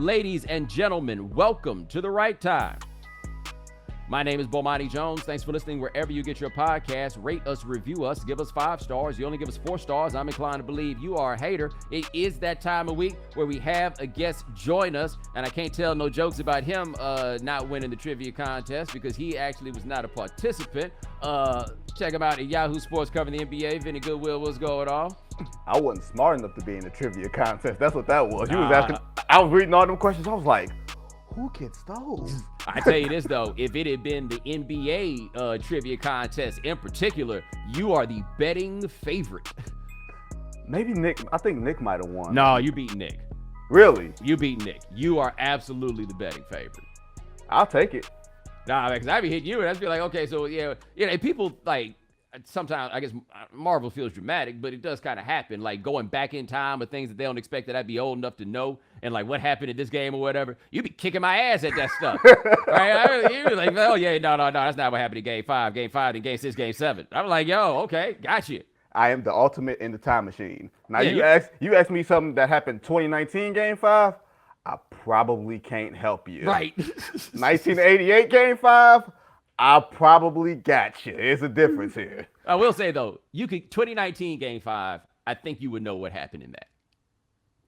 Ladies and gentlemen, welcome to The Right Time. My name is Bomani Jones. Thanks for listening wherever you get your podcast. Rate us, review us, give us 5 stars. You only give us 4 stars. I'm inclined to believe you are a hater. It is that time of week where we have a guest join us, and I can't tell no jokes about him not winning the trivia contest because he actually was not a participant. Check him out at Yahoo Sports covering the NBA. Vinnie Goodwill, what's going on? I wasn't smart enough to be in the trivia contest. That's what that was. You was asking. I was reading all them questions. I was like, who gets those? I tell you this, though. If it had been the NBA trivia contest in particular, you are the betting favorite. Maybe Nick. I think Nick might have won. No, you beat Nick. Really? You beat Nick. You are absolutely the betting favorite. I'll take it. Nah, because I be hitting you, and I just be like, okay, so yeah, people like sometimes I guess Marvel feels dramatic, but it does kind of happen, like going back in time with things that they don't expect that I'd be old enough to know, and like what happened in this game or whatever. You be kicking my ass at that stuff, right? You be like, oh yeah, no, that's not what happened in Game 5, then Game 6, Game 7. I'm like, yo, okay, got you. I am the ultimate in the time machine. Now you ask me something that happened 2019 Game 5. I probably can't help you. Right. 1988 Game 5, I probably got you. There's a difference here. I will say, though, 2019 Game 5, I think you would know what happened in that.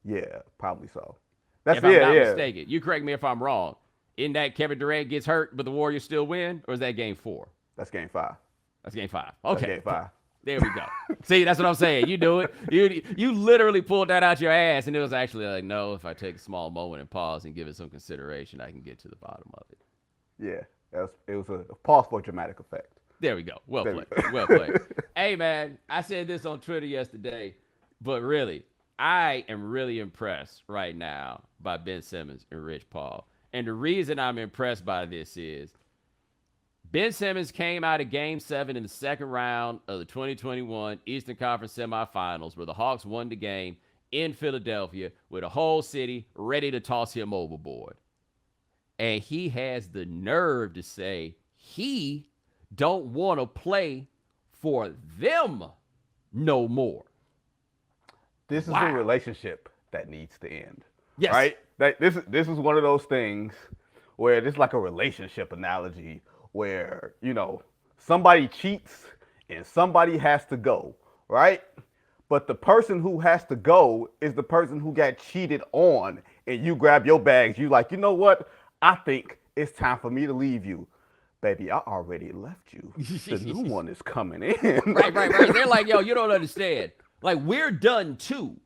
Yeah, probably so. If I'm not mistaken. You correct me if I'm wrong. In that, Kevin Durant gets hurt, but the Warriors still win? Or is that Game 4? That's Game 5. That's Game 5. Okay. That's Game 5. There we go. See, that's what I'm saying. You do it. You literally pulled that out your ass, and it was actually like, no, if I take a small moment and pause and give it some consideration, I can get to the bottom of it. Yeah, it was a pause for dramatic effect. There we go. Well played. Hey, man, I said this on Twitter yesterday, but really, I am really impressed right now by Ben Simmons and Rich Paul. And the reason I'm impressed by this is Ben Simmons came out of Game 7 in the second round of the 2021 Eastern Conference semifinals where the Hawks won the game in Philadelphia with a whole city ready to toss him overboard. And he has the nerve to say he don't want to play for them no more. This is a relationship that needs to end. Yes. Right? This is one of those things where it's like a relationship analogy where, somebody cheats and somebody has to go, right? But the person who has to go is the person who got cheated on, and you grab your bags. You like, you know what? I think it's time for me to leave you. Baby, I already left you. The new one is coming in. Right. They're like, yo, you don't understand. Like, we're done too.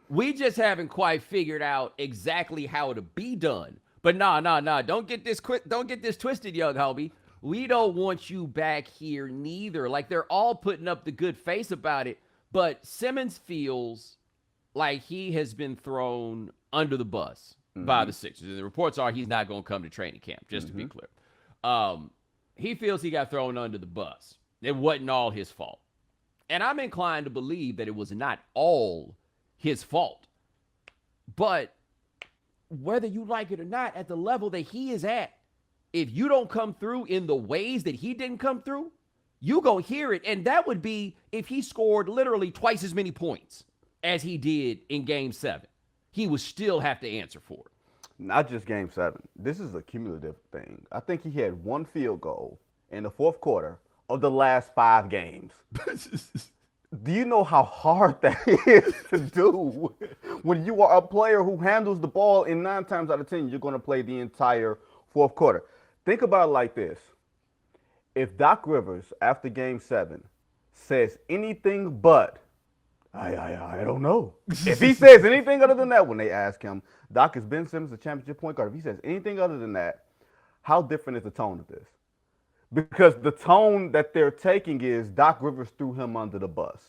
We just haven't quite figured out exactly how to be done. But nah. Don't get this twisted, young homie. We don't want you back here neither. Like, they're all putting up the good face about it. But Simmons feels like he has been thrown under the bus by the Sixers. And the reports are he's not going to come to training camp, just to be clear. He feels he got thrown under the bus. It wasn't all his fault. And I'm inclined to believe that it was not all his fault. But whether you like it or not, at the level that he is at, if you don't come through in the ways that he didn't come through, you go hear it. And that would be if he scored literally twice as many points as he did in Game 7. He would still have to answer for it. Not just Game 7. This is a cumulative thing. I think he had 1 field goal in the fourth quarter of the last 5 games. Do you know how hard that is to do when you are a player who handles the ball and 9 times out of 10, you're going to play the entire fourth quarter? Think about it like this. If Doc Rivers, after Game 7, says anything but, I don't know. If he says anything other than that when they ask him, Doc, is Ben Simmons a championship point guard? If he says anything other than that, how different is the tone of this? Because the tone that they're taking is Doc Rivers threw him under the bus.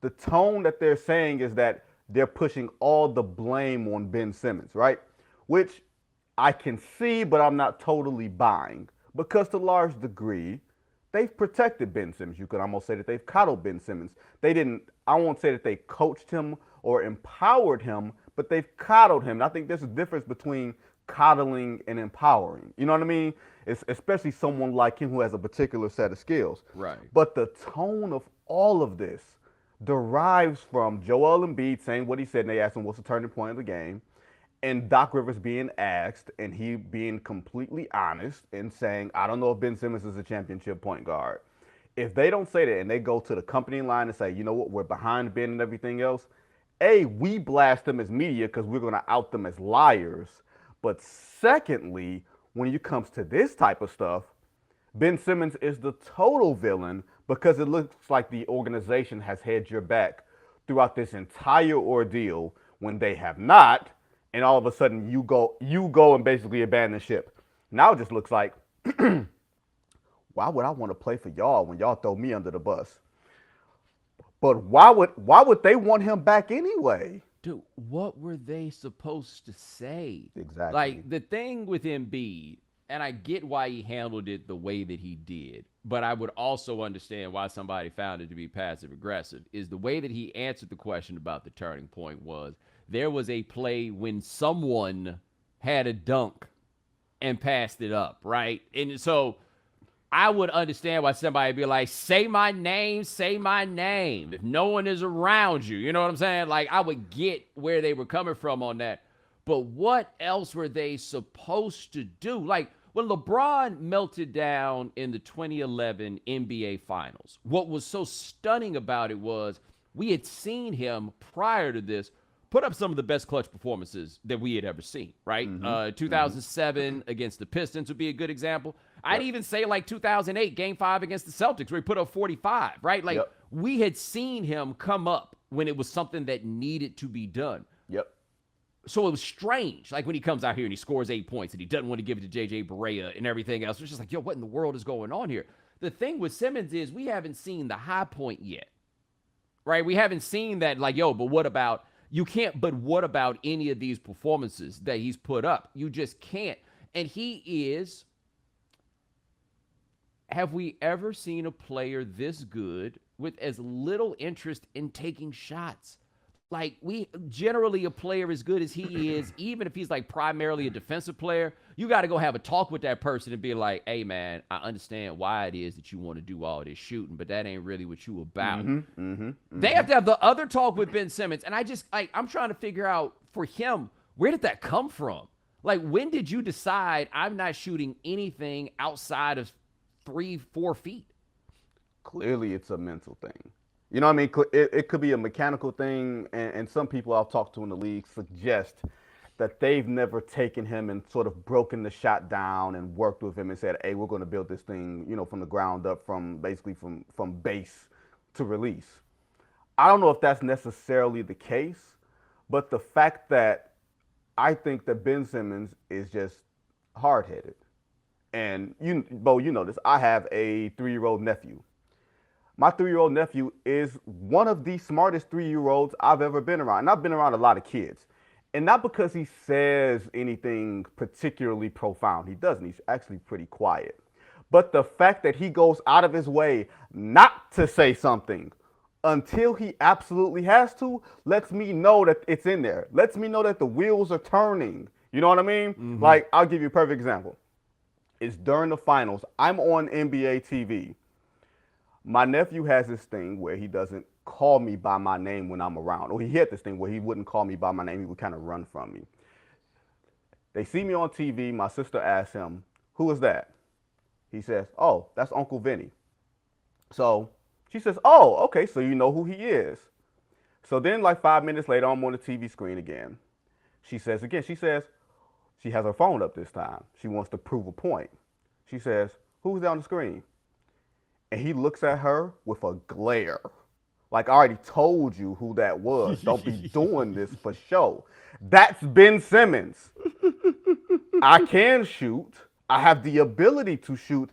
The tone that they're saying is that they're pushing all the blame on Ben Simmons, right? Which I can see, but I'm not totally buying. Because to a large degree, they've protected Ben Simmons. You could almost say that they've coddled Ben Simmons. I won't say that they coached him or empowered him, but they've coddled him. And I think there's a difference between coddling and empowering. You know what I mean? It's especially someone like him who has a particular set of skills. Right. But the tone of all of this derives from Joel Embiid saying what he said, and they asked him what's the turning point of the game, and Doc Rivers being asked and he being completely honest and saying, I don't know if Ben Simmons is a championship point guard. If they don't say that and they go to the company line and say, you know what, we're behind Ben and everything else, A, we blast them as media because we're going to out them as liars. But secondly, when it comes to this type of stuff, Ben Simmons is the total villain because it looks like the organization has had your back throughout this entire ordeal when they have not, and all of a sudden you go and basically abandon ship. Now it just looks like, why would I want to play for y'all when y'all throw me under the bus? But why would they want him back anyway? Dude, what were they supposed to say? Exactly. Like the thing with Embiid, and I get why he handled it the way that he did, but I would also understand why somebody found it to be passive aggressive, is the way that he answered the question about the turning point was there was a play when someone had a dunk and passed it up, right? And so I would understand why somebody would be like, say my name, say my name. If no one is around you, you know what I'm saying? Like, I would get where they were coming from on that. But what else were they supposed to do? Like, when LeBron melted down in the 2011 NBA Finals, what was so stunning about it was we had seen him prior to this put up some of the best clutch performances that we had ever seen, right? 2007 against the Pistons would be a good example. I'd even say like 2008, Game 5 against the Celtics, where he put up 45, right? Like we had seen him come up when it was something that needed to be done. Yep. So it was strange, like when he comes out here and he scores 8 points and he doesn't want to give it to J.J. Barea and everything else. It's just like, yo, what in the world is going on here? The thing with Simmons is we haven't seen the high point yet, right? We haven't seen that, like, yo, but what about, you can't, but what about any of these performances that he's put up? You just can't. And he is, have we ever seen a player this good with as little interest in taking shots? Like, we generally, a player as good as he is, even if he's like primarily a defensive player, you got to go have a talk with that person and be like, hey, man, I understand why it is that you want to do all this shooting, but that ain't really what you about. They have to have the other talk with Ben Simmons. And I just, like, I'm trying to figure out for him, where did that come from? Like, when did you decide I'm not shooting anything outside of 3-4 feet? Clearly, it's a mental thing. You know what I mean? It could be a mechanical thing, and some people I've talked to in the league suggest that they've never taken him and sort of broken the shot down and worked with him and said, hey, we're going to build this thing, you know, from the ground up, from basically from base to release. I don't know if that's necessarily the case, but the fact that I think that Ben Simmons is just hard-headed. And, Bo, you know this. I have a 3-year-old nephew. My 3-year-old nephew is one of the smartest 3-year-olds I've ever been around. And I've been around a lot of kids. And not because he says anything particularly profound. He doesn't. He's actually pretty quiet. But the fact that he goes out of his way not to say something until he absolutely has to lets me know that it's in there. Lets me know that the wheels are turning. You know what I mean? Like, I'll give you a perfect example. It's during the finals. I'm on NBA TV. My nephew has this thing where he doesn't call me by my name when I'm around. Or he had this thing where he wouldn't call me by my name. He would kind of run from me. They see me on TV. My sister asks him, who is that? He says, oh, that's Uncle Vinnie. So she says, oh, okay, so you know who he is. So then like 5 minutes later, I'm on the TV screen again. She says, she has her phone up this time. She wants to prove a point. She says, who's there on the screen? And he looks at her with a glare. Like, I already told you who that was. Don't be doing this for show. That's Ben Simmons. I can shoot. I have the ability to shoot.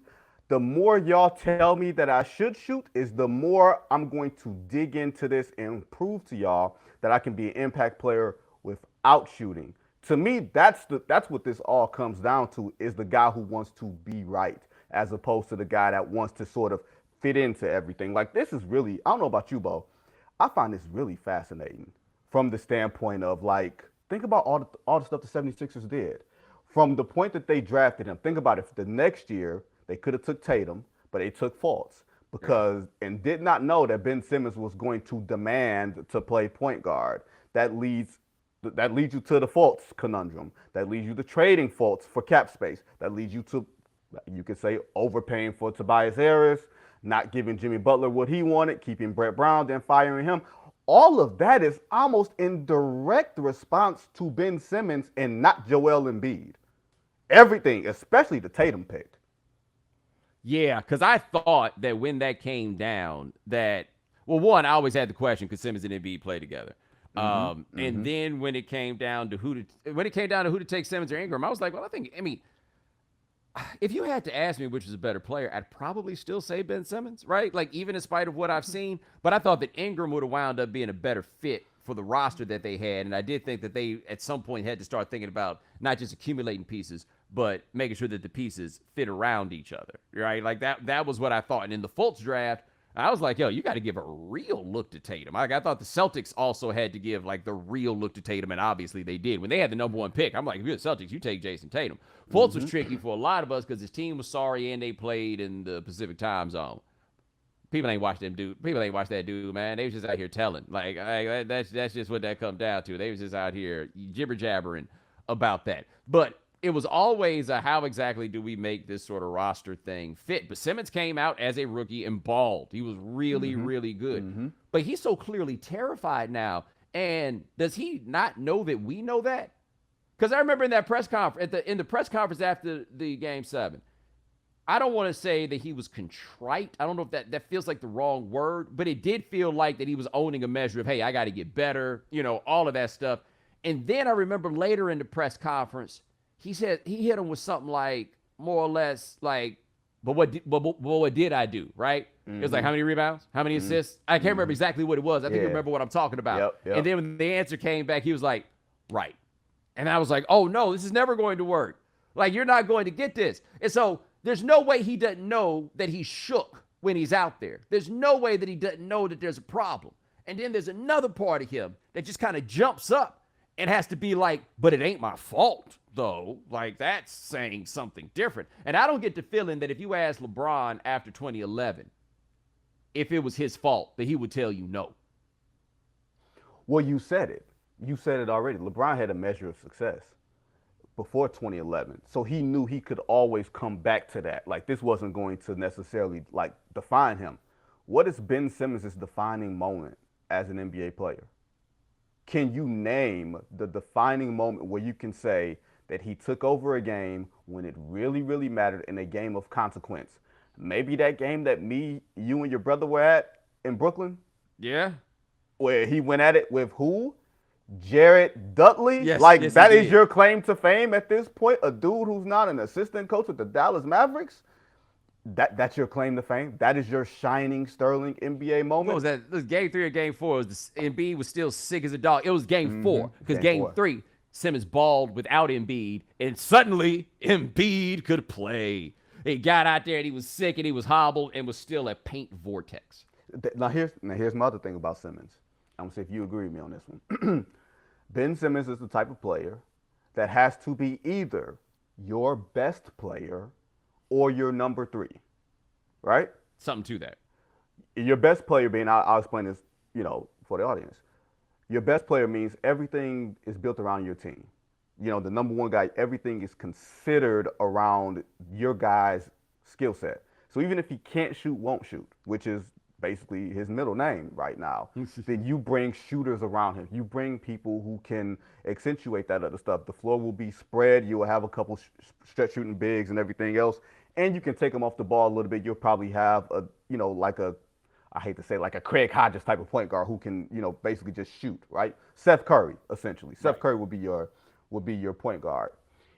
The more y'all tell me that I should shoot is the more I'm going to dig into this and prove to y'all that I can be an impact player without shooting. To me, that's what this all comes down to, is the guy who wants to be right, as opposed to the guy that wants to sort of fit into everything. Like, this is really, I don't know about you, Bo, I find this really fascinating from the standpoint of, like, think about all the stuff the 76ers did. From the point that they drafted him, think about it, the next year, they could have took Tatum, but they took Fultz and did not know that Ben Simmons was going to demand to play point guard. That leads That leads you to the Fultz conundrum. That leads you to trading Fultz for cap space. That leads you to, you could say, overpaying for Tobias Harris, not giving Jimmy Butler what he wanted, keeping Brett Brown, then firing him. All of that is almost in direct response to Ben Simmons and not Joel Embiid. Everything, especially the Tatum pick. Yeah, because I thought that when that came down, that, well, one, I always had the question, could Simmons and Embiid play together? And then when it came down to who to take, Simmons or Ingram, I was like, well, I mean, if you had to ask me which is a better player, I'd probably still say Ben Simmons, right? Like, even in spite of what I've seen. But I thought that Ingram would have wound up being a better fit for the roster that they had. And I did think that they, at some point, had to start thinking about not just accumulating pieces, but making sure that the pieces fit around each other, right? Like, that was what I thought. And in the Fultz draft, I was like, yo, you got to give a real look to Tatum. Like, I thought the Celtics also had to give, like, the real look to Tatum, and obviously they did. When they had the number one pick, I'm like, if you're the Celtics, you take Jason Tatum. Fultz was tricky for a lot of us because his team was sorry and they played in the Pacific time zone. People ain't watched that dude, man. They was just out here telling. Like that's just what that comes down to. They was just out here jibber-jabbering about that. But it was always a how exactly do we make this sort of roster thing fit. But Simmons came out as a rookie and balled. He was really, really good. But he's so clearly terrified now. And does he not know that we know that? Because I remember in that press conference, in the press conference after the Game 7, I don't want to say that he was contrite. I don't know if that feels like the wrong word, but it did feel like that he was owning a measure of, hey, I got to get better, all of that stuff. And then I remember later in the press conference, he said he hit him with something like, more or less like, but what did I do, right? It was like, how many rebounds? How many assists? I can't remember exactly what it was. I think you remember what I'm talking about. Yep. And then when the answer came back, he was like, right. And I was like, oh, no, this is never going to work. Like, you're not going to get this. And so there's no way he doesn't know that he's shook when he's out there. There's no way that he doesn't know that there's a problem. And then there's another part of him that just kind of jumps up and has to be like, but it ain't my fault, though. Like, that's saying something different. And I don't get the feeling that if you ask LeBron after 2011 if it was his fault, that he would tell you no. Well, you said it. You said it already. LeBron had a measure of success before 2011. So he knew he could always come back to that. Like, this wasn't going to necessarily, like, define him. What is Ben Simmons' defining moment as an NBA player? Can you name the defining moment where you can say that he took over a game when it really, really mattered in a game of consequence? Maybe that game that me, you, and your brother were at in Brooklyn? Yeah. Where he went at it with who? Jared Dudley? Yes, that is did. your claim to fame at this point? A dude who's not an assistant coach with the Dallas Mavericks? That's your claim to fame? That is your shining, sterling NBA moment? What was that? It was game 3 or game 4. Embiid was still sick as a dog. It was game 4. Because game 3, Simmons balled without Embiid, and suddenly Embiid could play. He got out there and he was sick and he was hobbled and was still a paint vortex. Now here's my other thing about Simmons. I'm going to see if you agree with me on this one. Ben Simmons is the type of player that has to be either your best player or your number 3, right? Something to that. Your best player being, I'll explain this, for the audience. Your best player means everything is built around your team. The number 1 guy, everything is considered around your guy's skill set. So even if he can't shoot, won't shoot, which is basically his middle name right now, then you bring shooters around him. You bring people who can accentuate that other stuff. The floor will be spread. You will have a couple stretch shooting bigs and everything else, and you can take them off the ball a little bit. You'll probably have I hate to say, like a Craig Hodges type of point guard who can, basically just shoot, right? Seth Curry, essentially. Seth Curry would be your point guard.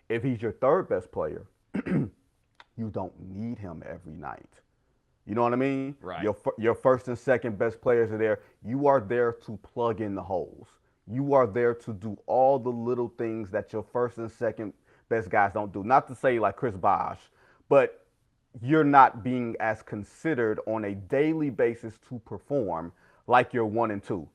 If he's your third best player, you don't need him every night. You know what I mean? Right. Your first and second best players are there. You are there to plug in the holes. You are there to do all the little things that your first and second best guys don't do. Not to say like Chris Bosh, but you're not being as considered on a daily basis to perform like your 1 and 2.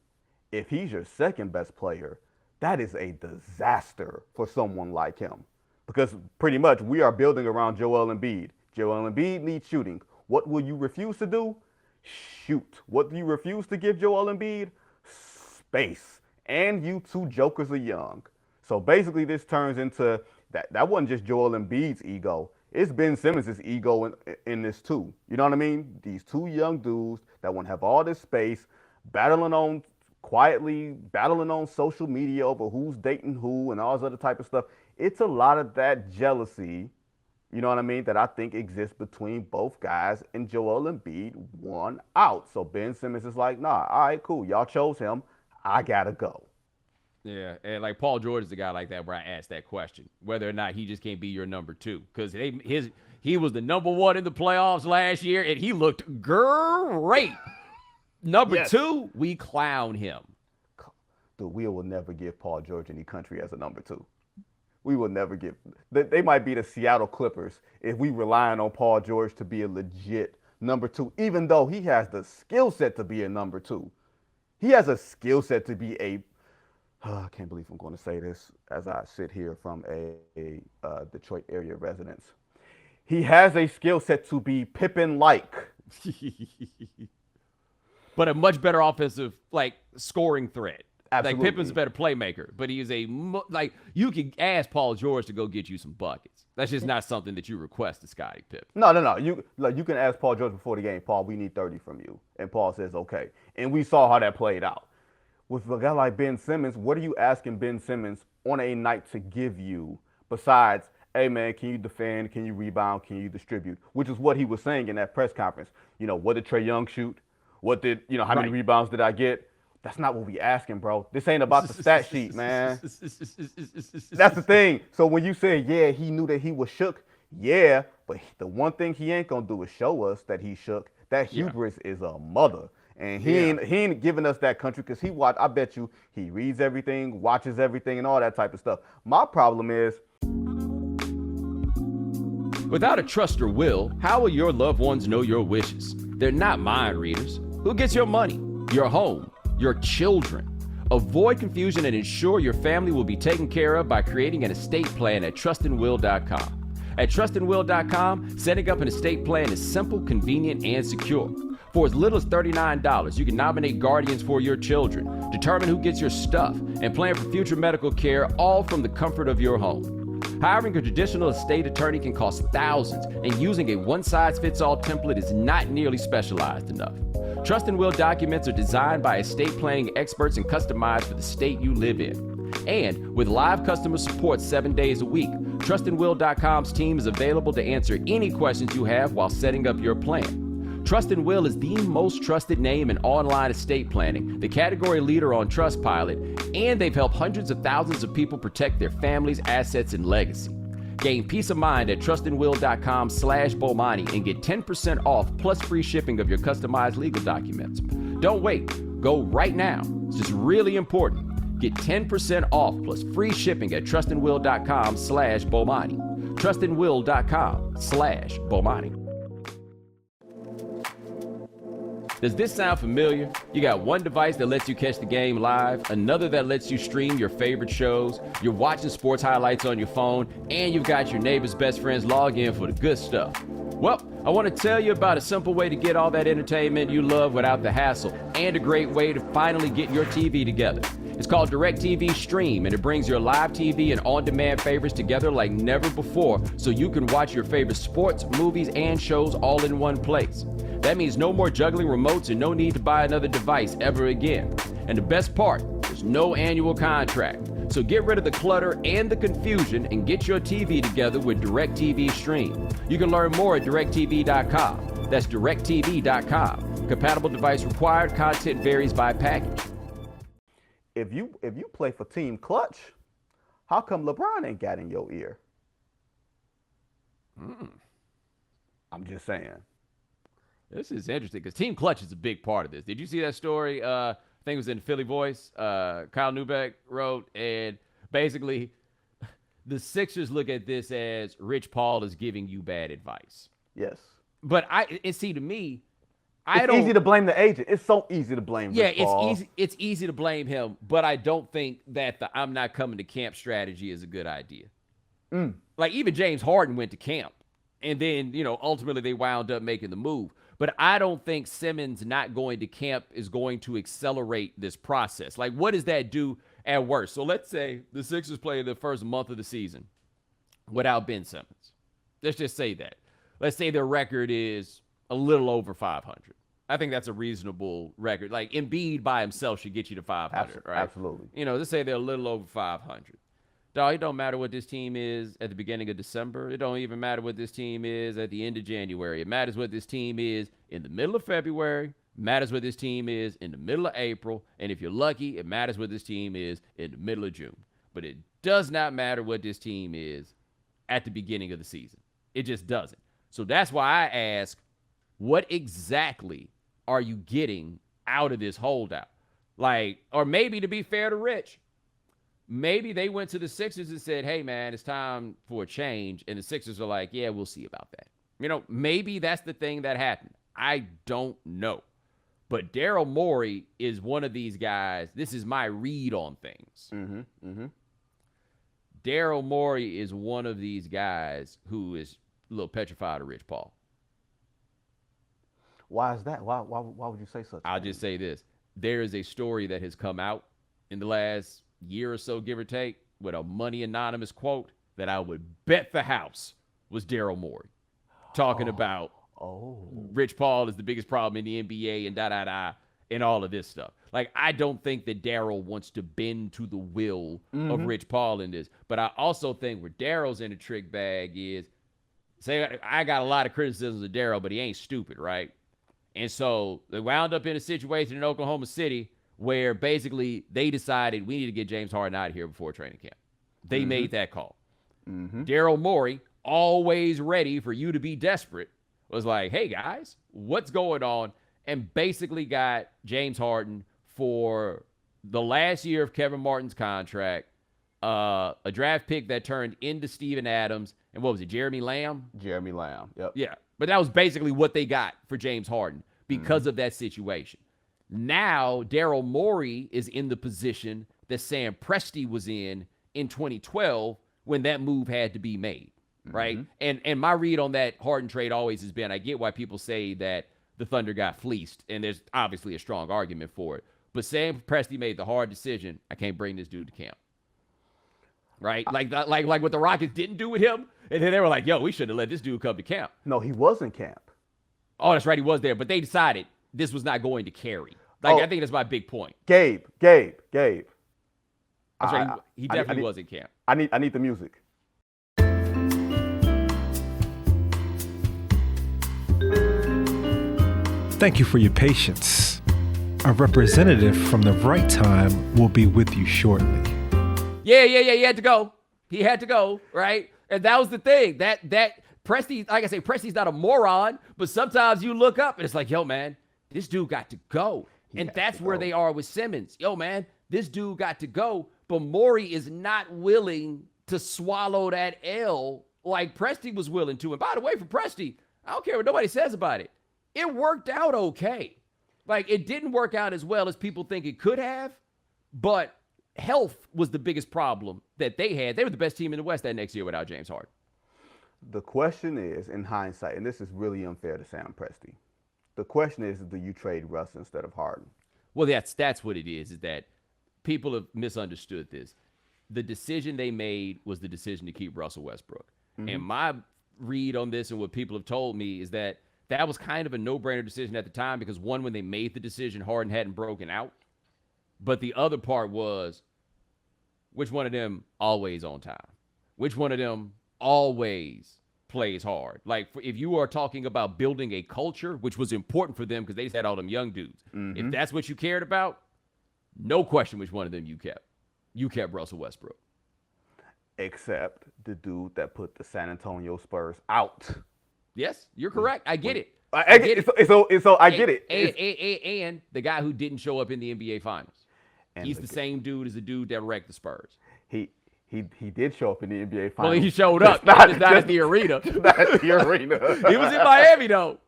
If he's your second best player, that is a disaster for someone like him. Because pretty much we are building around Joel Embiid. Joel Embiid needs shooting. What will you refuse to do? Shoot. What do you refuse to give Joel Embiid? Space. and you two jokers are young. So basically, this turns into that wasn't just Joel Embiid's ego. It's Ben Simmons' ego in this too. You know what I mean? These two young dudes that want to have all this space, battling on quietly, battling on social media over who's dating who and all this other type of stuff. It's a lot of that jealousy, you know what I mean, that I think exists between both guys, and Joel Embiid won out. So Ben Simmons is like, nah, all right, cool. Y'all chose him. I gotta go. Yeah, and like Paul George is the guy like that where I asked that question, whether or not he just can't be your number two. Because he was the number one in the playoffs last year, and he looked great. Number two, we clown him. Dude, we will never give Paul George any country as a number two. We will never give. They might be the Seattle Clippers if we relying on Paul George to be a legit number two, even though he has the skill set to be a number two. He has a skill set to be a I can't believe I'm going to say this as I sit here from a Detroit area residence. He has a skill set to be Pippen-like. But a much better offensive, like, scoring threat. Absolutely. Like, Pippen's a better playmaker, but he is you can ask Paul George to go get you some buckets. That's just not something that you request to Scottie Pippen. No. You can ask Paul George before the game, Paul, we need 30 from you. And Paul says, okay. And we saw how that played out. With a guy like Ben Simmons, what are you asking Ben Simmons on a night to give you besides, hey, man, can you defend, can you rebound, can you distribute? Which is what he was saying in that press conference. You know, what did Trae Young shoot? How many rebounds did I get? That's not what we asking, bro. This ain't about the stat sheet, man. That's the thing. So when you say, yeah, he knew that he was shook, yeah, but the one thing he ain't going to do is show us that he shook. That hubris is a mother. And he ain't giving us that country because I bet you he reads everything, watches everything, and all that type of stuff. My problem is, without a trust or will, how will your loved ones know your wishes? They're not mind readers. Who gets your money, your home, your children? Avoid confusion and ensure your family will be taken care of by creating an estate plan at trustandwill.com. At trustandwill.com, setting up an estate plan is simple, convenient, and secure. For as little as $39, you can nominate guardians for your children, determine who gets your stuff, and plan for future medical care, all from the comfort of your home. Hiring a traditional estate attorney can cost thousands, and using a one-size-fits-all template is not nearly specialized enough. Trust and Will documents are designed by estate planning experts and customized for the state you live in. And with live customer support 7 days a week, trustandwill.com's team is available to answer any questions you have while setting up your plan. Trust and Will is the most trusted name in online estate planning, the category leader on Trustpilot, and they've helped hundreds of thousands of people protect their families, assets, and legacy. Gain peace of mind at trustandwill.com/Bomani and get 10% off plus free shipping of your customized legal documents. Don't wait. Go right now. It's just really important. Get 10% off plus free shipping at trustandwill.com/Bomani. trustandwill.com/Bomani. Does this sound familiar? You got one device that lets you catch the game live, another that lets you stream your favorite shows, you're watching sports highlights on your phone, and you've got your neighbor's best friend's login for the good stuff. Well, I want to tell you about a simple way to get all that entertainment you love without the hassle, and a great way to finally get your TV together. It's called DirecTV Stream, and it brings your live TV and on-demand favorites together like never before, so you can watch your favorite sports, movies, and shows all in one place. That means no more juggling remotes and no need to buy another device ever again. And the best part, there's no annual contract. So get rid of the clutter and the confusion and get your TV together with DirecTV Stream. You can learn more at directtv.com. That's directtv.com. Compatible device required. Content varies by package. if you play for Team Clutch, how come LeBron ain't got in your ear? I'm just saying. This is interesting because Team Clutch is a big part of this. Did you see that story? I think it was in Philly Voice. Kyle Neubeck wrote, and basically the Sixers look at this as Rich Paul is giving you bad advice. Yes. But it's easy to blame the agent. It's so easy to blame Rich Paul. It's easy to blame him, but I don't think that the I'm not coming to camp strategy is a good idea. Like even James Harden went to camp, and then ultimately they wound up making the move. But I don't think Simmons not going to camp is going to accelerate this process. Like, what does that do at worst? So let's say the Sixers play the first month of the season without Ben Simmons. Let's just say that. Let's say their record is a little over 500. I think that's a reasonable record. Like, Embiid by himself should get you to 500, right? Absolutely. You know, let's say they're a little over 500. Dog, it don't matter what this team is at the beginning of December. It don't even matter what this team is at the end of January. It matters what this team is in the middle of February. It matters what this team is in the middle of April. And if you're lucky, it matters what this team is in the middle of June. But it does not matter what this team is at the beginning of the season. It just doesn't. So that's why I ask, what exactly are you getting out of this holdout? Like, or maybe to be fair to Rich, maybe they went to the Sixers and said, hey, man, it's time for a change. And the Sixers are like, yeah, we'll see about that. You know, maybe that's the thing that happened. I don't know. But Daryl Morey is one of these guys. This is my read on things. Daryl Morey is one of these guys who is a little petrified of Rich Paul. Why is that? Why would you say such? I'll just say this. There is a story that has come out in the last year or so, give or take, with a Money Anonymous quote that I would bet the house was Daryl Morey talking about Rich Paul is the biggest problem in the NBA and and all of this stuff. Like, I don't think that Daryl wants to bend to the will of Rich Paul in this. But I also think where Daryl's in a trick bag is, say, I got a lot of criticisms of Daryl, but he ain't stupid, right? And so they wound up in a situation in Oklahoma City where basically they decided we need to get James Harden out of here before training camp. They made that call. Daryl Morey, always ready for you to be desperate, was like, hey, guys, what's going on? And basically got James Harden for the last year of Kevin Martin's contract, a draft pick that turned into Steven Adams, and what was it, Jeremy Lamb? Jeremy Lamb, yep. Yeah, but that was basically what they got for James Harden because of that situation. Now, Daryl Morey is in the position that Sam Presti was in 2012 when that move had to be made, right? And my read on that Harden trade always has been, I get why people say that the Thunder got fleeced, and there's obviously a strong argument for it. But Sam Presti made the hard decision, I can't bring this dude to camp. Right? Like what the Rockets didn't do with him, and then they were like, yo, we shouldn't have let this dude come to camp. No, he was in camp. Oh, that's right, he was there, but they decided this was not going to carry. Like, I think that's my big point. Gabe. That's right. He definitely was in camp. I need the music. Thank you for your patience. A representative from the right time will be with you shortly. Yeah. He had to go, right? And that was the thing. That Presti, like I say, Presti's not a moron, but sometimes you look up and it's like, yo, man, this dude got to go. And that's where they are with Simmons. Yo, man, this dude got to go, but Morey is not willing to swallow that L like Presti was willing to. And by the way, for Presti, I don't care what nobody says about it. It worked out okay. Like, it didn't work out as well as people think it could have, but health was the biggest problem that they had. They were the best team in the West that next year without James Harden. The question is, in hindsight, and this is really unfair to Sam Presti, the question is, do you trade Russ instead of Harden? Well, that's what it is that people have misunderstood this. The decision they made was the decision to keep Russell Westbrook. And my read on this and what people have told me is that was kind of a no-brainer decision at the time because, one, when they made the decision, Harden hadn't broken out. But the other part was, which one of them always on time? Which one of them always plays hard? Like, if you are talking about building a culture, which was important for them because they just had all them young dudes. If that's what you cared about, no question which one of them you kept. You kept Russell Westbrook. Except the dude that put the San Antonio Spurs out. Yes, you're correct. I get it. I get it. So I get it. And the guy who didn't show up in the NBA Finals. And he's the same dude as the dude that wrecked the Spurs. He did show up in the NBA Finals. Well, he showed up. Not at the arena. Not at the arena. He was in Miami, though.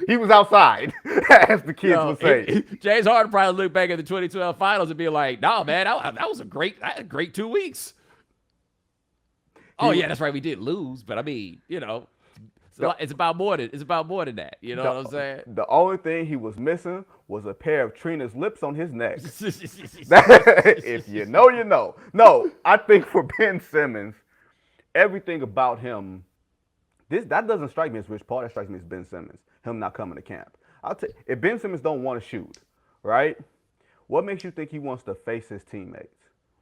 He was outside, as the kids would say. James Harden probably look back at the 2012 Finals and be like, "Nah, man, that was a great 2 weeks." Oh yeah, that's right. We did lose, but I mean, It's about more than that. You know what I'm saying? The only thing he was missing was a pair of Trina's lips on his neck. If you know, you know. No, I think for Ben Simmons, everything about him, that doesn't strike me as Rich Paul. That strikes me as Ben Simmons. Him not coming to camp. If Ben Simmons don't want to shoot, right? What makes you think he wants to face his teammates?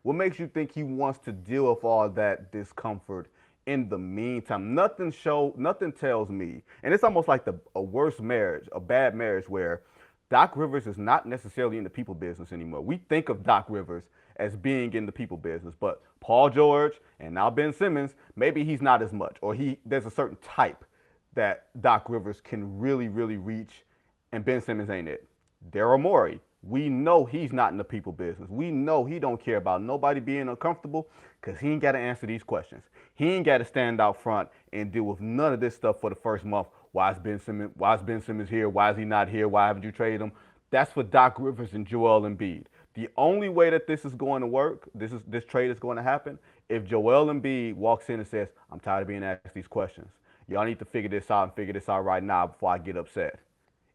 What makes you think he wants to deal with all that discomfort in the meantime? Nothing tells me, and it's almost like a worse marriage, a bad marriage where Doc Rivers is not necessarily in the people business anymore. We think of Doc Rivers as being in the people business, but Paul George and now Ben Simmons, maybe he's not as much, or there's a certain type that Doc Rivers can really, really reach, and Ben Simmons ain't it. Daryl Morey, we know he's not in the people business. We know he don't care about nobody being uncomfortable because he ain't got to answer these questions. He ain't got to stand out front and deal with none of this stuff for the first month. Why is Ben Simmons here? Why is he not here? Why haven't you traded him? That's for Doc Rivers and Joel Embiid. The only way that this is going to work, this trade is going to happen, if Joel Embiid walks in and says, I'm tired of being asked these questions. Y'all need to figure this out and figure this out right now before I get upset.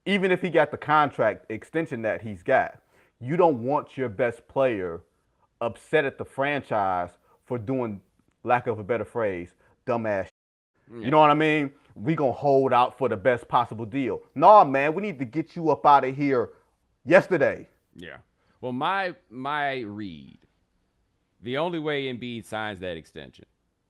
Even if he got the contract extension that he's got, you don't want your best player upset at the franchise for doing, lack of a better phrase, dumbass shit. Yeah. You know what I mean? We gonna hold out for the best possible deal. Nah, man, we need to get you up out of here yesterday. Yeah. Well, my read, the only way Embiid signs that extension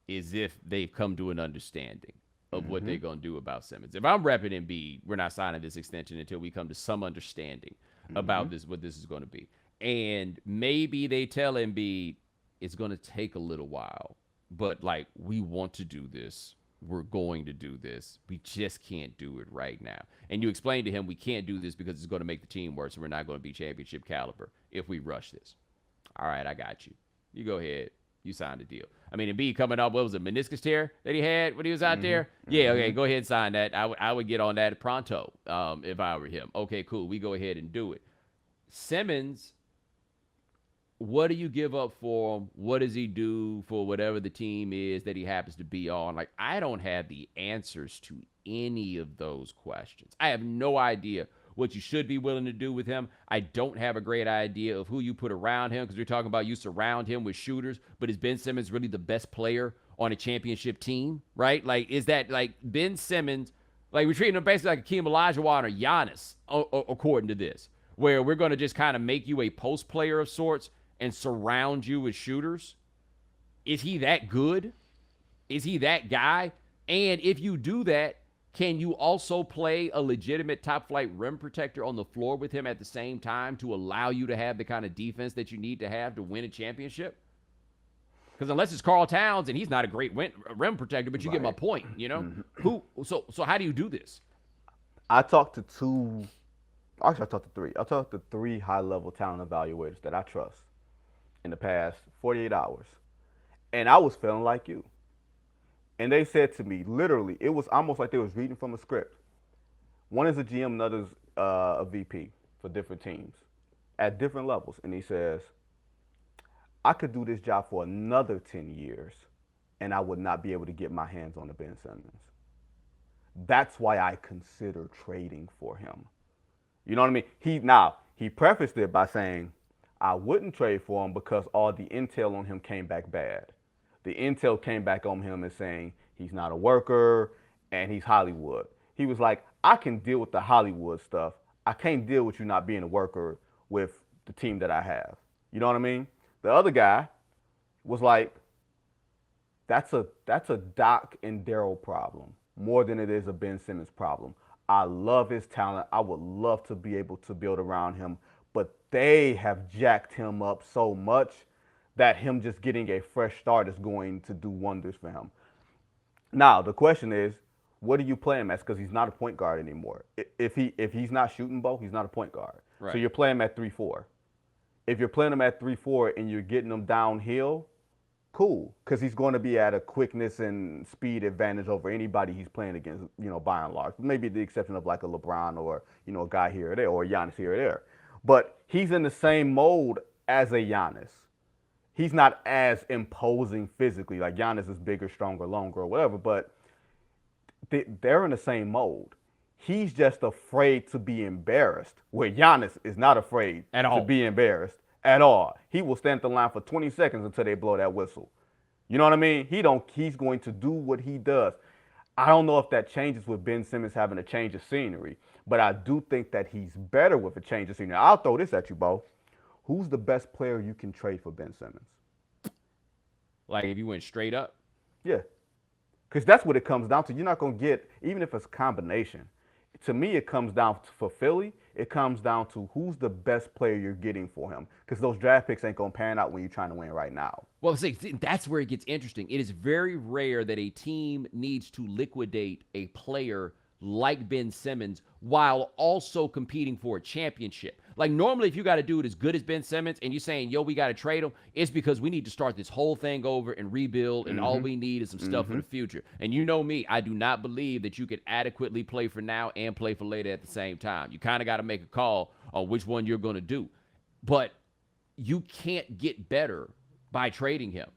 is if they've come to an understanding of what they're going to do about Simmons. If I'm repping Embiid, we're not signing this extension until we come to some understanding about what this is going to be. And maybe they tell Embiid it's going to take a little while, but like, we want to do this. We're going to do this. We just can't do it right now. And you explain to him we can't do this because it's going to make the team worse and we're not going to be championship caliber if we rush this. All right, I got you. You go ahead. You signed the deal. I mean, Embiid coming up, what was it, meniscus tear that he had when he was out there? Yeah, okay, go ahead and sign that. I would get on that pronto if I were him. Okay, cool. We go ahead and do it. Simmons, what do you give up for him? What does he do for whatever the team is that he happens to be on? Like, I don't have the answers to any of those questions. I have no idea what you should be willing to do with him. I don't have a great idea of who you put around him because we're talking about you surround him with shooters, but is Ben Simmons really the best player on a championship team, right? Like, is that like Ben Simmons, like we're treating him basically like Akeem Olajuwon or Giannis, according to this, where we're going to just kind of make you a post player of sorts and surround you with shooters? Is he that good? Is he that guy? And if you do that, can you also play a legitimate top-flight rim protector on the floor with him at the same time to allow you to have the kind of defense that you need to have to win a championship? Because unless it's Karl Towns, and he's not a great rim protector, but you get my point, you know? So how do you do this? I talked to three. I talked to three high-level talent evaluators that I trust in the past 48 hours. And I was feeling like you. And they said to me, literally, it was almost like they was reading from a script. One is a GM, another's a VP for different teams at different levels. And he says, I could do this job for another 10 years and I would not be able to get my hands on the Ben Simmons. That's why I consider trading for him. You know what I mean? He prefaced it by saying, I wouldn't trade for him because all the intel on him came back bad. The intel came back on him and saying he's not a worker and he's Hollywood. He was like, I can deal with the Hollywood stuff. I can't deal with you not being a worker with the team that I have. You know what I mean? The other guy was like, that's a Doc and Daryl problem more than it is a Ben Simmons problem. I love his talent. I would love to be able to build around him, but they have jacked him up so much that him just getting a fresh start is going to do wonders for him. Now, the question is, what do you play him as? Because he's not a point guard anymore. If he's not shooting ball, he's not a point guard. Right. So you're playing him at 3-4. If you're playing him at 3-4 and you're getting him downhill, cool, because he's going to be at a quickness and speed advantage over anybody he's playing against, you know, by and large. Maybe the exception of like a LeBron or, you know, a guy here or there or a Giannis here or there. But he's in the same mode as a Giannis. He's not as imposing physically. Like Giannis is bigger, stronger, longer, or whatever. But they're in the same mode. He's just afraid to be embarrassed, where Giannis is not afraid At to all. be embarrassed at all. He will stand at the line for 20 seconds until they blow that whistle. You know what I mean? He's going to do what he does. I don't know if that changes with Ben Simmons having a change of scenery, but I do think that he's better with a change of scenery. I'll throw this at you, Bo. Who's the best player you can trade for Ben Simmons? Like if you went straight up. Yeah. Because that's what it comes down to. You're not going to get, even if it's a combination. To me, it comes down to, for Philly, it comes down to who's the best player you're getting for him. Because those draft picks ain't going to pan out when you're trying to win right now. Well, see, that's where it gets interesting. It is very rare that a team needs to liquidate a player like Ben Simmons while also competing for a championship. Like normally if you got a dude as good as Ben Simmons and you're saying, yo, we got to trade him, it's because we need to start this whole thing over and rebuild, and all we need is some stuff for the future. And you know me, I do not believe that you could adequately play for now and play for later at the same time. You kind of got to make a call on which one you're going to do. But you can't get better by trading him.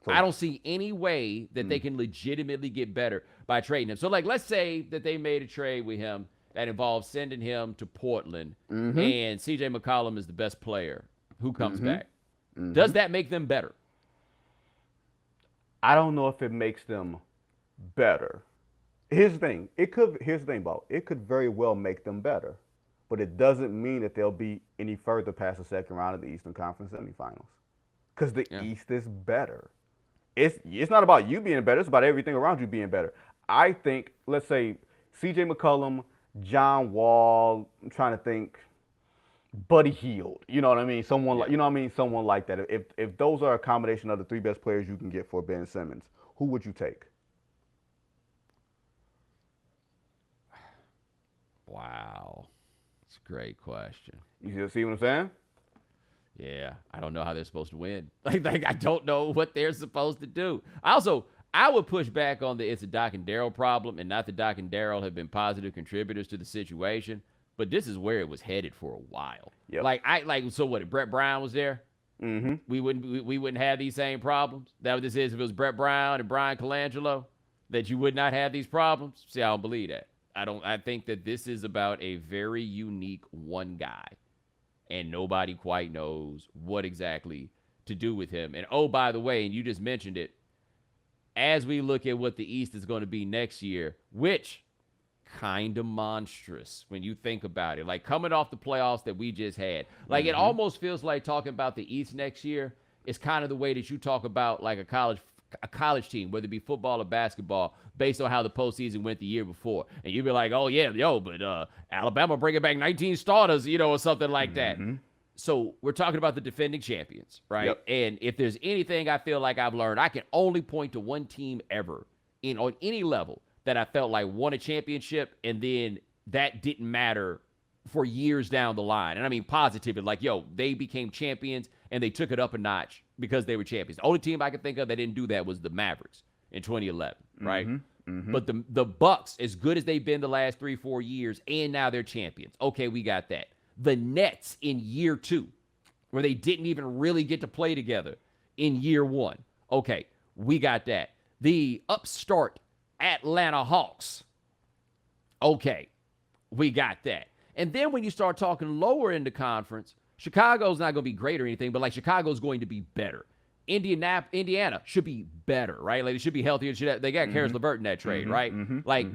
So, I don't see any way that they can legitimately get better by trading him. So, like, let's say that they made a trade with him that involves sending him to Portland, and C.J. McCollum is the best player who comes back. Does that make them better? I don't know if it makes them better. Here's the thing. Here's the thing, Bo. It could very well make them better, but it doesn't mean that they'll be any further past the second round of the Eastern Conference semifinals. Because the East is better. It's not about you being better. It's about everything around you being better. I think, let's say, C.J. McCollum, John Wall, I'm trying to think, Buddy Hield. You know what I mean? Someone like, you know what I mean? Someone like that. If those are a combination of the three best players you can get for Ben Simmons, who would you take? Wow. It's a great question. You see what I'm saying? Yeah, I don't know how they're supposed to win. Like I don't know what they're supposed to do. I would push back on it's a Doc and Darrell problem, and not that Doc and Darrell have been positive contributors to the situation, but this is where it was headed for a while. Yep. So what? If Brett Brown was there, we wouldn't have these same problems. That what this is. If it was Brett Brown and Brian Colangelo, that you would not have these problems. See, I don't believe that. I think that this is about a very unique one guy, and nobody quite knows what exactly to do with him. And oh, by the way, and you just mentioned it, as we look at what the East is going to be next year, which kind of monstrous when you think about it, like coming off the playoffs that we just had, like it almost feels like talking about the East next year is kind of the way that you talk about like a college team, whether it be football or basketball, based on how the postseason went the year before. And you'd be like, oh yeah, but Alabama bringing back 19 starters, or something like that. So we're talking about the defending champions, right? Yep. And if there's anything I feel like I've learned, I can only point to one team ever on any level that I felt like won a championship, and then that didn't matter for years down the line. And I mean positively, like, they became champions and they took it up a notch because they were champions. The only team I could think of that didn't do that was the Mavericks in 2011, right? But the Bucks, as good as they've been the last 3-4 years, and now they're champions. Okay, we got that. The Nets in year 2, where they didn't even really get to play together in year 1. Okay, we got that. The upstart Atlanta Hawks. Okay, we got that. And then when you start talking lower in the conference, Chicago's not going to be great or anything, but like Chicago's going to be better. Indiana should be better, right? Like they should be healthier. They got Karis LeVert in that trade, right?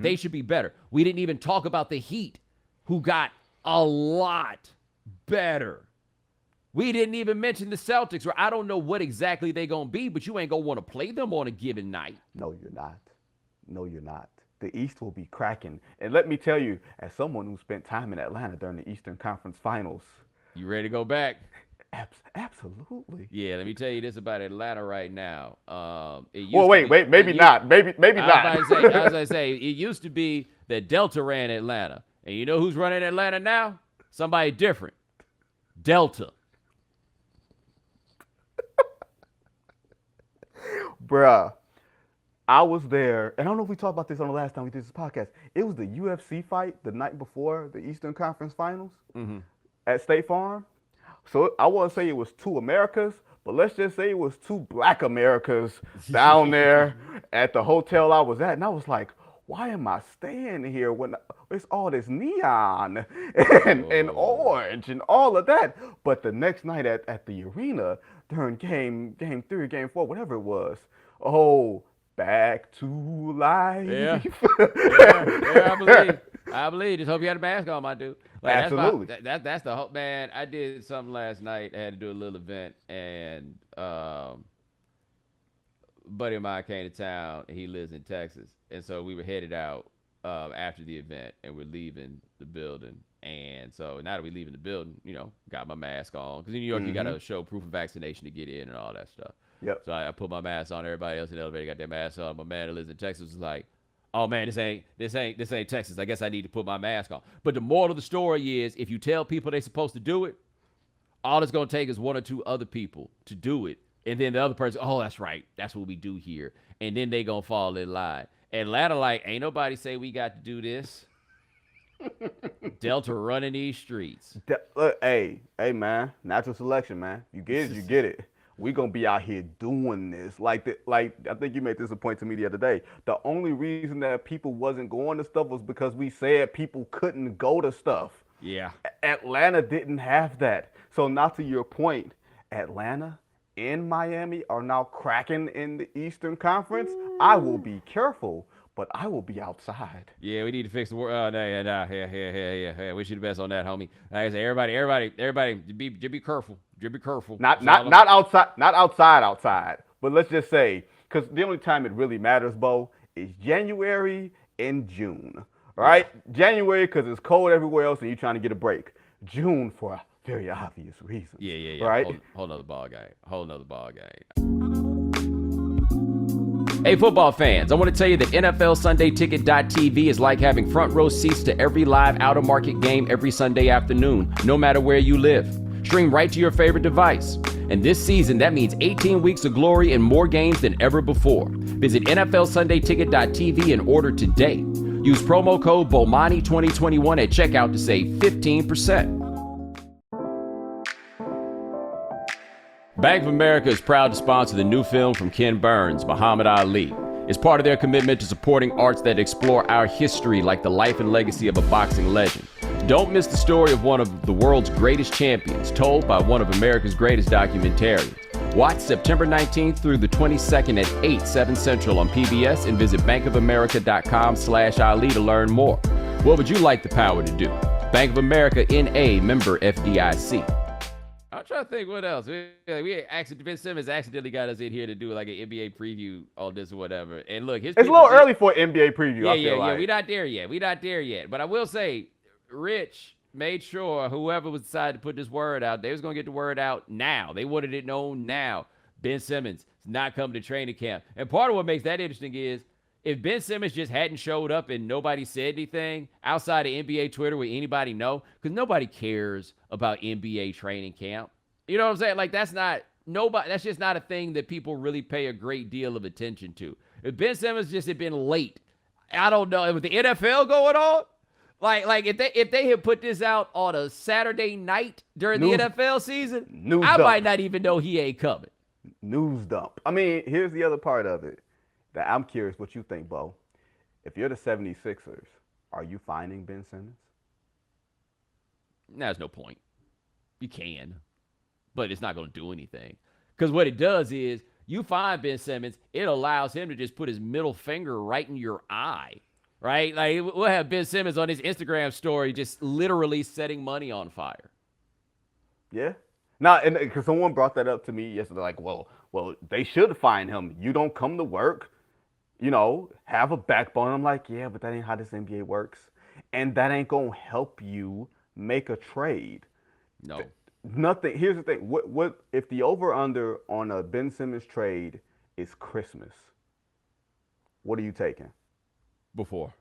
They should be better. We didn't even talk about the Heat, who got a lot better. We didn't even mention the Celtics, where I don't know what exactly they're going to be, but you ain't going to want to play them on a given night. No, you're not. No, you're not. The East will be cracking. And let me tell you, as someone who spent time in Atlanta during the Eastern Conference Finals. You ready to go back? Absolutely. Yeah, let me tell you this about Atlanta right now. Maybe not. Maybe not. I was going to say, it used to be that Delta ran Atlanta. And you know who's running Atlanta now? Somebody different. Delta. Bruh, I was there, and I don't know if we talked about this on the last time we did this podcast. It was the UFC fight the night before the Eastern Conference Finals at State Farm. So I wouldn't say it was two Americas, but let's just say it was two Black Americas down there at the hotel I was at. And I was like, why am I staying here when it's all this neon and orange and all of that? But the next night at the arena during game 3, game 4, whatever it was, oh, back to life. Yeah, yeah, I believe. Just hope you had a mask on, my dude. Like, Absolutely. That's the hope, man. I did something last night. I had to do a little event, and a buddy of mine came to town, and he lives in Texas, and so we were headed out after the event, and we're leaving the building. And so now that we're leaving the building, got my mask on, because in New York you got to show proof of vaccination to get in and all that stuff. Yep. So I put my mask on. Everybody else in the elevator got their mask on. My man that lives in Texas was like, "Oh man, this ain't Texas. I guess I need to put my mask on." But the moral of the story is, if you tell people they're supposed to do it, all it's gonna take is one or two other people to do it, and then the other person, "Oh, that's right. That's what we do here," and then they gonna fall in line. Atlanta, like, ain't nobody say we got to do this. Delta running these streets. Hey, man, natural selection, man. You get it, you get it. We gonna be out here doing this. Like I think you made this a point to me the other day. The only reason that people wasn't going to stuff was because we said people couldn't go to stuff. Yeah. Atlanta didn't have that. So now to your point, Atlanta and Miami are now cracking in the Eastern Conference. I will be careful, but I will be outside. Yeah, we need to fix the world. Yeah. Wish you the best on that, homie. Like I say, everybody, be careful. Be careful. Not outside. But let's just say, because the only time it really matters, Bo, is January and June. All right? Yeah. January because it's cold everywhere else and you're trying to get a break. June for a very obvious reason. Yeah. Right? Whole nother ball game. Hey, football fans, I want to tell you that NFLSundayTicket.tv is like having front row seats to every live out-of-market game every Sunday afternoon, no matter where you live. Stream right to your favorite device. And this season, that means 18 weeks of glory and more games than ever before. Visit NFLSundayTicket.tv and order today. Use promo code BOMANI2021 at checkout to save 15%. Bank of America is proud to sponsor the new film from Ken Burns, Muhammad Ali. It's part of their commitment to supporting arts that explore our history, like the life and legacy of a boxing legend. Don't miss the story of one of the world's greatest champions, told by one of America's greatest documentarians. Watch September 19th through the 22nd at 8, 7 Central on PBS, and visit bankofamerica.com/Ali to learn more. What would you like the power to do? Bank of America, N.A., member FDIC. I'm trying to think what else. Ben Simmons accidentally got us in here to do like an NBA preview on this or whatever. And look, it's a little early for an NBA preview. Yeah. We're not there yet. But I will say, Rich made sure whoever was decided to put this word out, they was going to get the word out now. They wanted it known now. Ben Simmons is not coming to training camp. And part of what makes that interesting is if Ben Simmons just hadn't showed up and nobody said anything outside of NBA Twitter, would anybody know? Because nobody cares about NBA training camp. You know what I'm saying? Like, that's just not a thing that people really pay a great deal of attention to. If Ben Simmons just had been late, I don't know, with the NFL going on, like if they had put this out on a Saturday night during the NFL season, might not even know he ain't coming. News dump. I mean, here's the other part of it that I'm curious what you think, Bo. If you're the 76ers, are you finding Ben Simmons? There's no point. You can, but it's not going to do anything. Because what it does is, you find Ben Simmons, it allows him to just put his middle finger right in your eye, right? Like, we'll have Ben Simmons on his Instagram story just literally setting money on fire. Yeah. Now, and because someone brought that up to me yesterday, like, well, they should find him. You don't come to work, have a backbone. I'm like, yeah, but that ain't how this NBA works. And that ain't going to help you make a trade. No. Nothing. Here's the thing. What if the over-under on a Ben Simmons trade is Christmas? What are you taking? Before.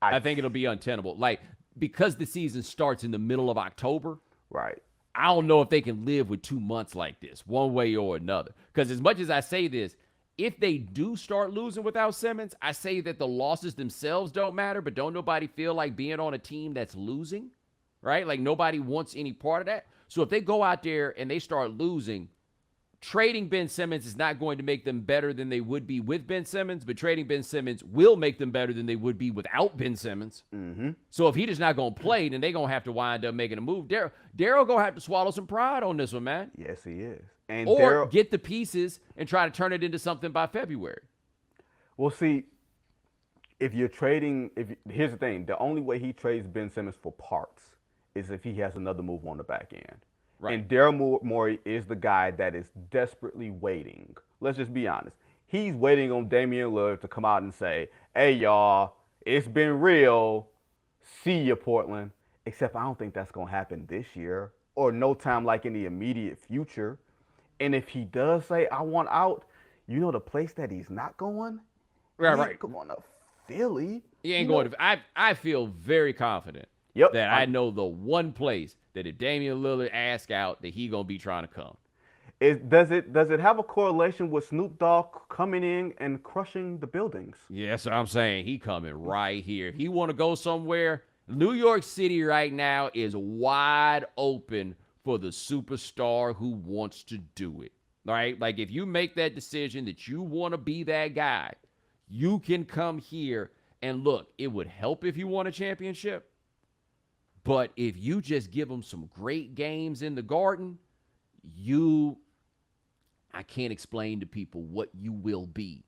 I think it'll be untenable. Like, because the season starts in the middle of October. Right. I don't know if they can live with 2 months like this, one way or another. Because as much as I say this, if they do start losing without Simmons, I say that the losses themselves don't matter, but don't nobody feel like being on a team that's losing? right? Like nobody wants any part of that. So if they go out there and they start losing, trading Ben Simmons is not going to make them better than they would be with Ben Simmons, but trading Ben Simmons will make them better than they would be without Ben Simmons. So if he just not going to play, then they're going to have to wind up making a move. Daryl going to have to swallow some pride on this one, man. Yes, he is. And or get the pieces and try to turn it into something by February. Well, see, if you're trading, here's the thing, the only way he trades Ben Simmons for parts is if he has another move on the back end. Right. And Daryl Morey is the guy that is desperately waiting. Let's just be honest. He's waiting on Damian Lillard to come out and say, hey, y'all, it's been real. See ya, Portland. Except I don't think that's going to happen this year or no time like in the immediate future. And if he does say, I want out, you know the place that he's not going? Right. Going to Philly. He ain't going to. I feel very confident that I know the one place that if Damian Lillard asks out, that he gonna be trying to come. Does it have a correlation with Snoop Dogg coming in and crushing the buildings? Yes, I'm saying he coming right here. If he want to go somewhere, New York City right now is wide open for the superstar who wants to do it. All right, like if you make that decision that you want to be that guy, you can come here and look. It would help if you won a championship. But if you just give them some great games in the Garden, I can't explain to people what you will be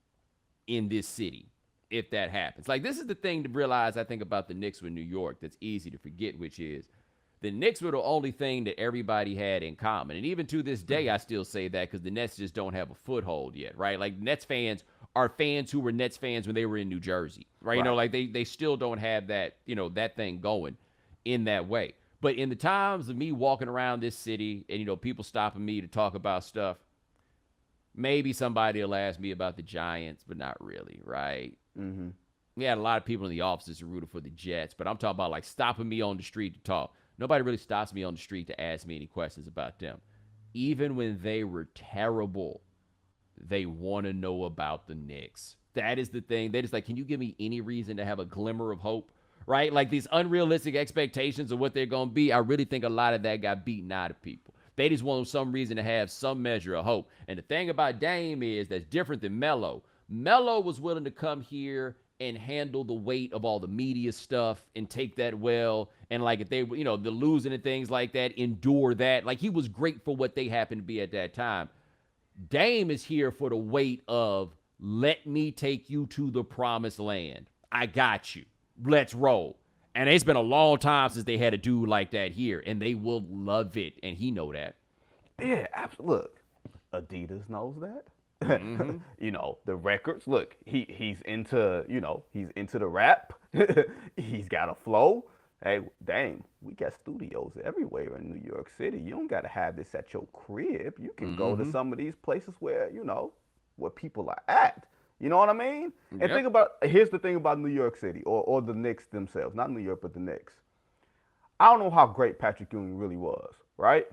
in this city if that happens. Like, this is the thing to realize, I think, about the Knicks with New York that's easy to forget, which is the Knicks were the only thing that everybody had in common. And even to this day, I still say that because the Nets just don't have a foothold yet, right? Like, Nets fans are fans who were Nets fans when they were in New Jersey, right? You know, like they still don't have that, that thing going in that way. But in the times of me walking around this city and, people stopping me to talk about stuff, maybe somebody will ask me about the Giants, but not really, right? Mm-hmm. We had a lot of people in the offices who rooted for the Jets, but I'm talking about like stopping me on the street to talk. Nobody really stops me on the street to ask me any questions about them. Even when they were terrible, they want to know about the Knicks. That is the thing. They just like, can you give me any reason to have a glimmer of hope? Right? Like these unrealistic expectations of what they're going to be, I really think a lot of that got beaten out of people. They just want some reason to have some measure of hope. And the thing about Dame is that's different than Melo. Melo was willing to come here and handle the weight of all the media stuff and take that well. And like if they, the losing and things like that, endure that. Like he was great for what they happened to be at that time. Dame is here for the weight of, let me take you to the promised land. I got you. Let's roll. And it's been a long time since they had a dude like that here, and they will love it, and he know that. Yeah, absolutely. Look, Adidas knows that. Mm-hmm. The records. Look, he's into the rap. He's got a flow. Hey, dang, we got studios everywhere in New York City. You don't got to have this at your crib. You can go to some of these places where where people are at. You know what I mean? And here's the thing about New York City or the Knicks themselves. Not New York, but the Knicks. I don't know how great Patrick Ewing really was, right?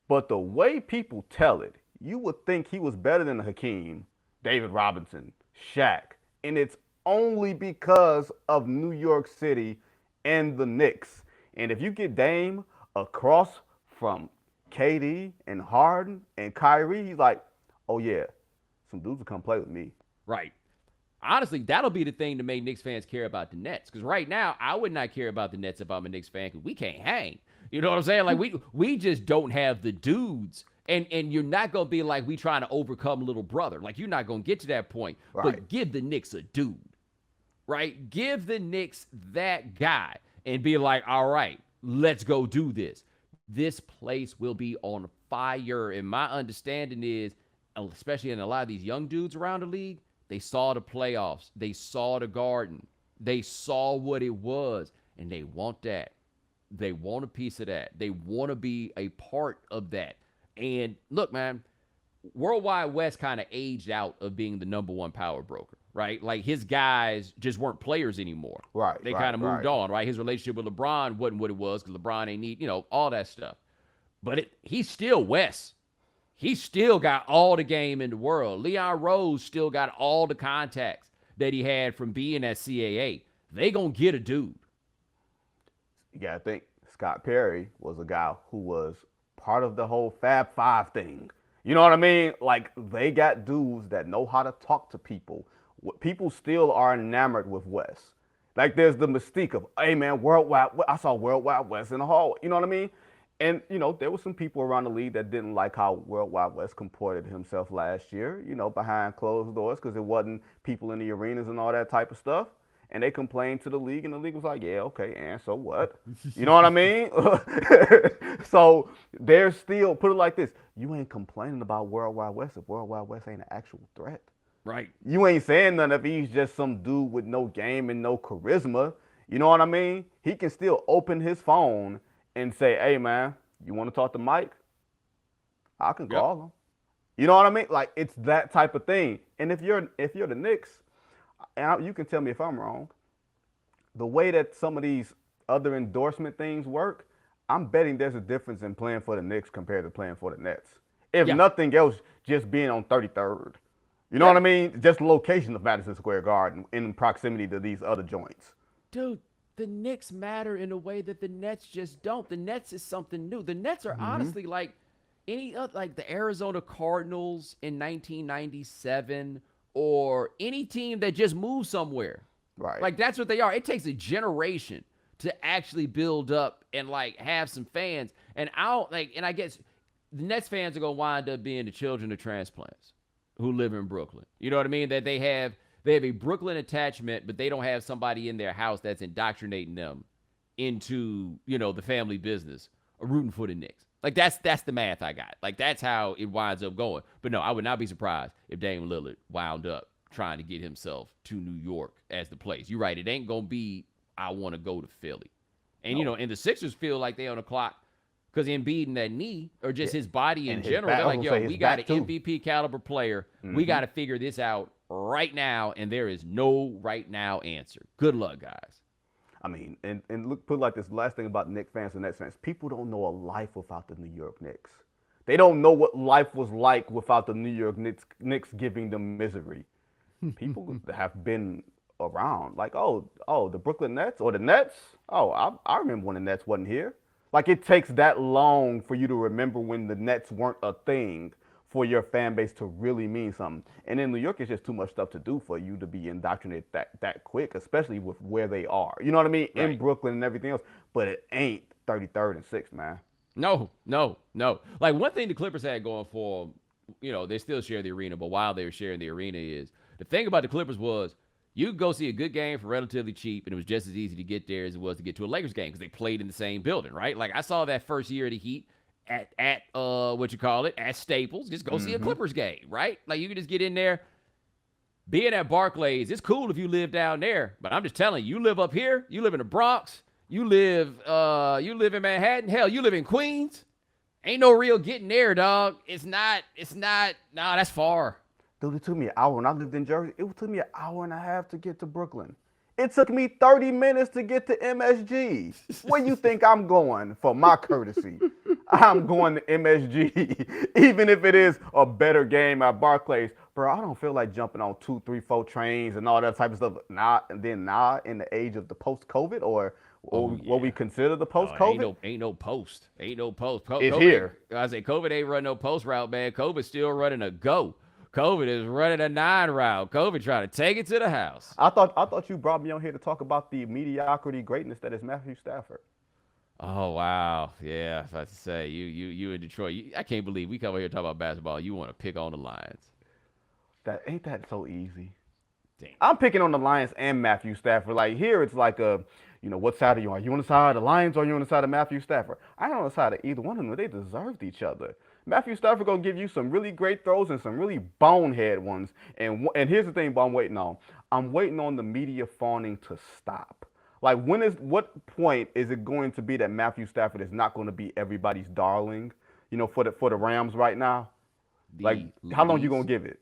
But the way people tell it, you would think he was better than Hakeem, David Robinson, Shaq. And it's only because of New York City and the Knicks. And if you get Dame across from KD and Harden and Kyrie, he's like, oh yeah, some dudes will come play with me. Right. Honestly, that'll be the thing to make Knicks fans care about the Nets. Because right now, I would not care about the Nets if I'm a Knicks fan because we can't hang. You know what I'm saying? Like, we just don't have the dudes. And you're not going to be like, we trying to overcome little brother. Like, you're not going to get to that point. Right. But give the Knicks a dude. Right? Give the Knicks that guy and be like, all right, let's go do this. This place will be on fire. And my understanding is, especially in a lot of these young dudes around the league, they saw the playoffs. They saw the Garden. They saw what it was, and they want that. They want a piece of that. They want to be a part of that. And look, man, Worldwide West kind of aged out of being the number one power broker, right? Like his guys just weren't players anymore. Right. They kind of moved on, right? His relationship with LeBron wasn't what it was because LeBron ain't need, all that stuff. But he's still West. He still got all the game in the world. Leon Rose still got all the contacts that he had from being at CAA. They gonna get a dude. You gotta think Scott Perry was a guy who was part of the whole Fab Five thing. You know what I mean? Like, they got dudes that know how to talk to people. People still are enamored with Wes. Like, there's the mystique of, hey man, I saw Worldwide Wes in the hall. You know what I mean? And, there were some people around the league that didn't like how Worldwide Wes comported himself last year, behind closed doors, because it wasn't people in the arenas and all that type of stuff. And they complained to the league, and the league was like, yeah, okay, and so what? You know what I mean? So they're still, put it like this, you ain't complaining about Worldwide Wes if Worldwide Wes ain't an actual threat. Right. You ain't saying nothing if he's just some dude with no game and no charisma. You know what I mean? He can still open his phone and say, hey, man, you want to talk to Mike? I can call him. You know what I mean? Like, it's that type of thing. And if you're the Knicks, and you can tell me if I'm wrong, the way that some of these other endorsement things work, I'm betting there's a difference in playing for the Knicks compared to playing for the Nets. If nothing else, just being on 33rd. You know what I mean? Just the location of Madison Square Garden in proximity to these other joints. Dude, the Knicks matter in a way that the Nets just don't. The Nets is something new. The Nets are honestly like any other, like the Arizona Cardinals in 1997 or any team that just moved somewhere. Right. Like, that's what they are. It takes a generation to actually build up and like have some fans. And I guess the Nets fans are gonna wind up being the children of transplants who live in Brooklyn. You know what I mean? That they have a Brooklyn attachment, but they don't have somebody in their house that's indoctrinating them into, the family business or rooting for the Knicks. Like, that's the math I got. Like, that's how it winds up going. But no, I would not be surprised if Damian Lillard wound up trying to get himself to New York as the place. You're right. It ain't going to be, I want to go to Philly. And, and the Sixers feel like they on the clock because Embiid and that knee or just his body in general. They're like, yo, we got an MVP caliber player. We got to figure this out right now. And there is no right now answer. Good luck, guys. I mean, and look, put it like this, last thing about Knicks fans and Nets fans, people don't know a life without the New York Knicks. They don't know what life was like without the New York Knicks giving them misery. People have been around, like, oh, the Brooklyn Nets or the Nets? Oh, I remember when the Nets wasn't here. Like, it takes that long for you to remember when the Nets weren't a thing for your fan base to really mean something. And in New York, it's just too much stuff to do for you to be indoctrinated that quick, especially with where they are. You know what I mean? Right. In Brooklyn and everything else. But it ain't 33rd and 6th, man. No. Like, one thing the Clippers had going for them, they still share the arena, but while they were sharing the arena is, the thing about the Clippers was you could go see a good game for relatively cheap, and it was just as easy to get there as it was to get to a Lakers game because they played in the same building, right? Like, I saw that first year of the Heat at at Staples. Just go see a Clippers game, right? Like, you can just get in there. Being at Barclays, it's cool if you live down there, but I'm just telling you, you live up here, you live in the Bronx, you live in Manhattan, hell, you live in Queens. Ain't no real getting there, dog. It's not, that's far. Dude, it took me an hour. When I lived in Jersey, it took me an hour and a half to get to Brooklyn. It took me 30 minutes to get to MSG. Where you think I'm going for my courtesy? I'm going to MSG, even if it is a better game at Barclays. Bro, I don't feel like jumping on 2, 3, 4 trains and all that type of stuff. Now in the age of the post-COVID or what we consider the post-COVID. Ain't no post. It's COVID, here. I say COVID ain't running no post route, man. COVID's still running a go. COVID is running a 9 route. COVID trying to take it to the house. I thought you brought me on here to talk about the mediocrity greatness that is Matthew Stafford. Oh, wow. Yeah, I have to say, you in Detroit. I can't believe we come over here to talk about basketball. You want to pick on the Lions. Ain't that so easy? Damn. I'm picking on the Lions and Matthew Stafford. Like, here it's like what side are you on? Are you on the side of the Lions or are you on the side of Matthew Stafford? I ain't on the side of either one of them. They deserved each other. Matthew Stafford going to give you some really great throws and some really bonehead ones. And here's the thing I'm waiting on. I'm waiting on the media fawning to stop. Like, what point is it going to be that Matthew Stafford is not going to be everybody's darling, for the Rams right now? How long you going to give it?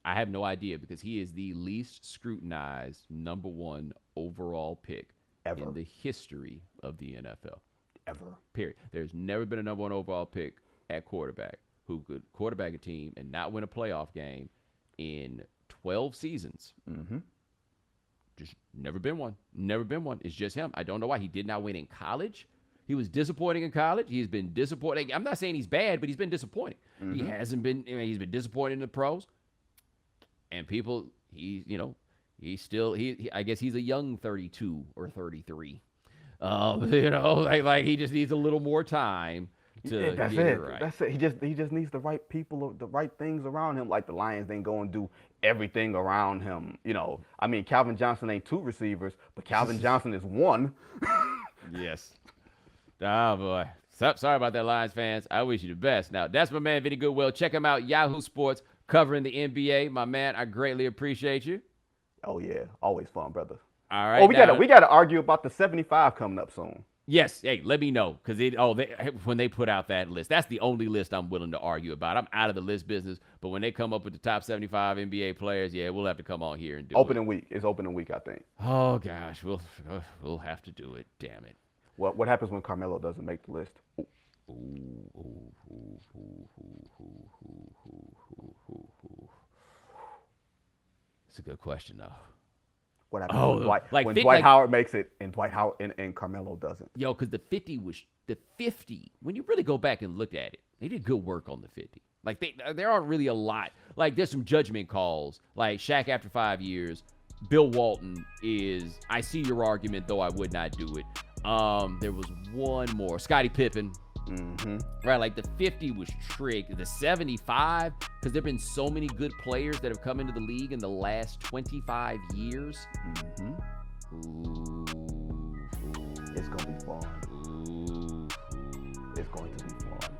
I have no idea because he is the least scrutinized number 1 overall pick ever in the history of the NFL. Ever. Period. There's never been a number 1 overall pick at quarterback who could quarterback a team and not win a playoff game in 12 seasons. Mm-hmm. Just never been one. Never been one. It's just him. I don't know why. He did not win in college. He was disappointing in college. He's been disappointing. I'm not saying he's bad, but he's been disappointing. Mm-hmm. He hasn't been. He's been disappointed in the pros. And people, he's still. I guess he's a young 32 or 33. Like he just needs a little more time to That's get it. it right. That's it. He just needs the right people, the right things around him. Like the Lions ain't going to do everything around him. I mean, Calvin Johnson ain't 2 receivers, but Calvin Johnson is 1. Yes. Oh boy. Sorry about that, Lions fans. I wish you the best. Now that's my man Vinnie Goodwill. Check him out, Yahoo Sports, covering the NBA. My man, I greatly appreciate you. Oh yeah, always fun, brother. All right. Oh, we gotta argue about the 75 coming up soon. Yes. Hey, let me know because when they put out that list, that's the only list I'm willing to argue about. I'm out of the list business, but when they come up with the top 75 NBA players, yeah, we'll have to come on here and do opening week. It's opening week, I think. Oh gosh, we'll have to do it. Damn it. What happens when Carmelo doesn't make the list? It's a good question though. What happens when like Dwight Howard makes it and Dwight Howard and Carmelo doesn't? Yo, because the 50. When you really go back and look at it, they did good work on the 50. Like there aren't really a lot. Like there's some judgment calls. Like Shaq after 5 years. Bill Walton is. I see your argument, though I would not do it. There was one more. Scottie Pippen. Mm-hmm. Right, like the 50 was tricked. The 75, because there have been so many good players that have come into the league in the last 25 years. Mm-hmm. Ooh. It's going to be fun. It's going to be fun.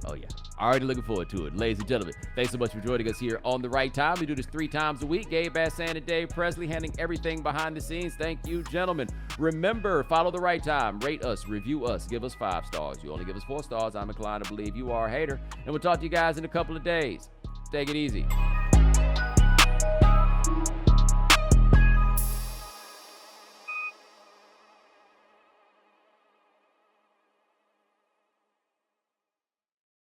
Oh, yeah. Already looking forward to it. Ladies and gentlemen, thanks so much for joining us here on The Right Time. We do this 3 times a week. Gabe Bassan and Dave Presley handling everything behind the scenes. Thank you, gentlemen. Remember, follow The Right Time. Rate us, review us, give us 5 stars. You only give us 4 stars, I'm inclined to believe you are a hater. And we'll talk to you guys in a couple of days. Take it easy.